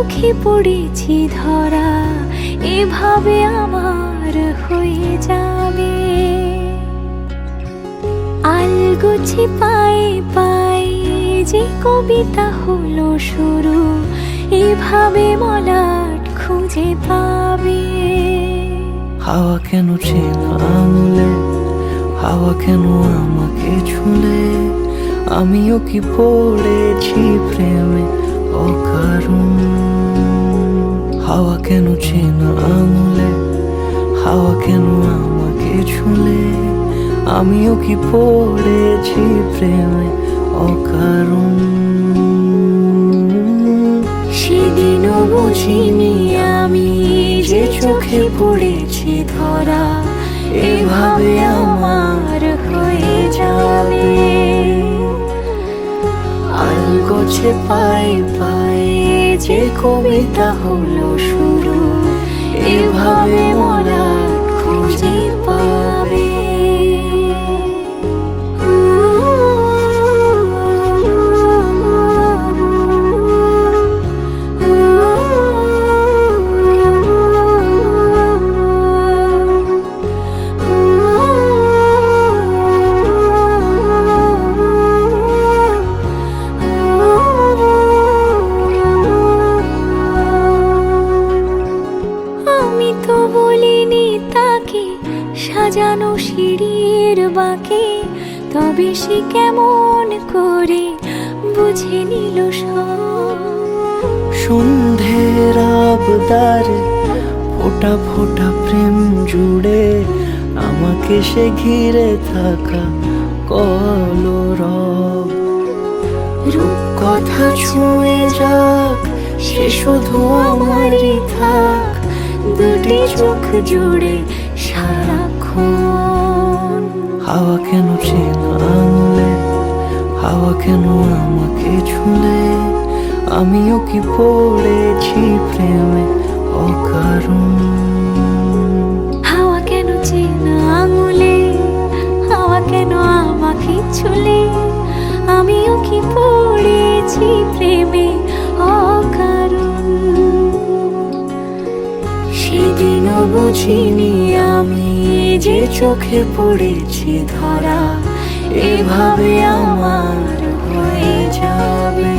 চোখে পড়েছি ধরা, এভাবে আমার হয়ে যাবে। আলগোছে পায়ে পায়ে যে কবিতা হলো শুরু, এভাবে মলাট খুঁজে পাবে। হাওয়া কেন চেনা আঙুলে, হাওয়া কেন আমাকে ছুলে, আমিও কি পড়েছি প্রেমে অকারণ। হাওয়া কেন চেনা আঙুলে, হাওয়া কেন আমাকে ছুলে, আমিও কি পড়েছি প্রেমে অকারণ। সেদিনও বুঝিনি আমি যে চোখে পড়েছি ধরা, এভাবে আমার হয়ে যাবে। আলগোছে পায়ে পায়ে যে কবিতা হলো শুরু, এভাবে মলাট খুঁজে পাবে। আমি তো বলিনি তাকে সাজানো সিঁড়ির বাঁকে, তবে সে কেমন করে বুঝে নিল সব। সন্ধ্যের আবদারে ফোটা ফোটা প্রেম জুড়ে, আমাকে সে ঘিরে থাকা কলরব। রূপকথা ছুঁয়ে যাক, সে শুধু আমারই থাক, দুটি চোখ জুড়ে সারাক্ষণ। হাওয়া কেন চেনা আঙুলে, হাওয়া কেন আমাকে ছুলে, আমিও কি পড়েছি প্রেমে অকারণ। হাওয়া কেন চেনা আঙুলে, হাওয়া কেন আমাকে ছুলে, আমিও কি পড়েছি প্রেমে অকারণ। সেদিনও বুঝিনি আমি যে চোখে পড়েছি ধরা, এভাবে আমার হয়ে যাবে।